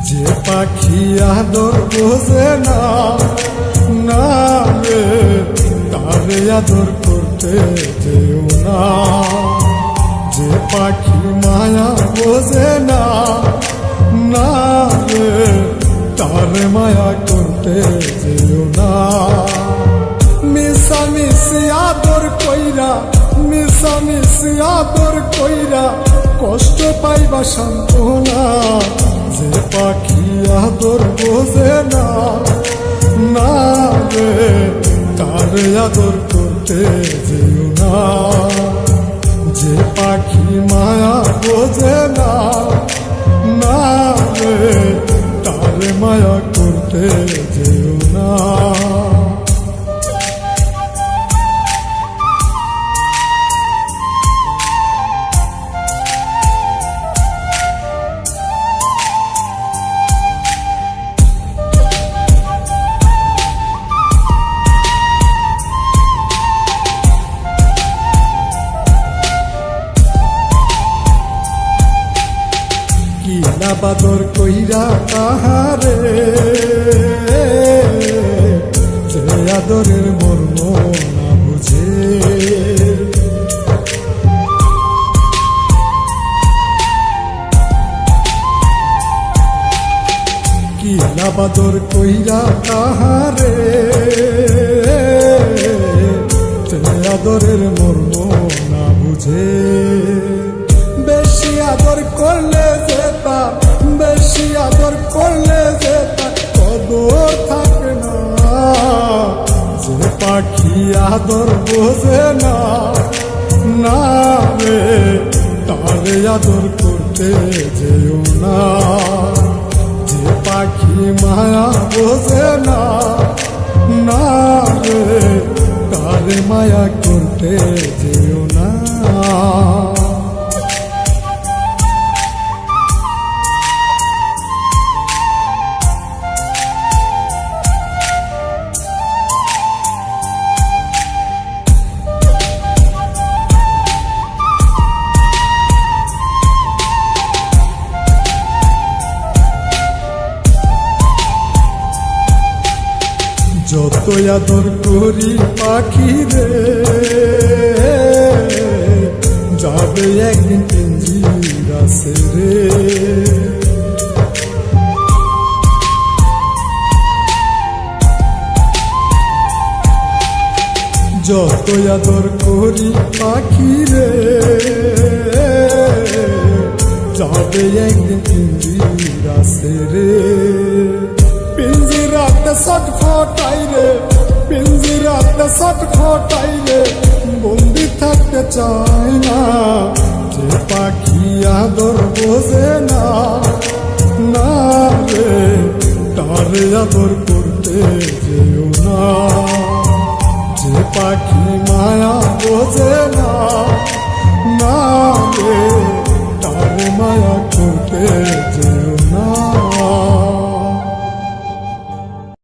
যে পাখি আদর বোঝে না, না রে তারে আদর করতে যেও না। যে পাখি মায়া বোঝে না, না রে তারে মায়া করতে যেও না। মিশামিশি আদর কইরা, মিশামিশি আদর কইরা কষ্ট পাইবা সান্ত্বনা। যে পাখি আদর বোঝে না, না রে তারে আদর করতে যেও না। যে পাখি মায়া বোঝে না, না রে তারে মায়া করতে যেও না। কিলা বাদর কইরা তাহারে, যে আদরের মর্ম না বুঝে। কিলা বাদর কইরা তাহারে, যে আদরের মর্ম না বুঝে। বেশি আদর করলে যেতা, বেশি আদর করলে যেতা কদর থাকে না। যে পাখি আদর বোঝে না, না রে তারে আদর করতে যেও না। যে পাখি মায়া বোঝে না, না রে তারে মায়া করতে যেও না। যত আদর করি পাখি রে, যাবে একদিন পিঞ্জিরা ছেড়ে। যত আদর করি পাখি রে, যাবে একদিন পিঞ্জিরা ছেড়ে। পিঞ্জিরাতে ছটফটাই রে, পিঞ্জিরাতে ছটফটাই রে বন্দি থাকতে চায় না। যে পাখি আদর বোঝে না, না রে তারে আদর করতে যেও না। যে পাখি মায়া বোঝে না,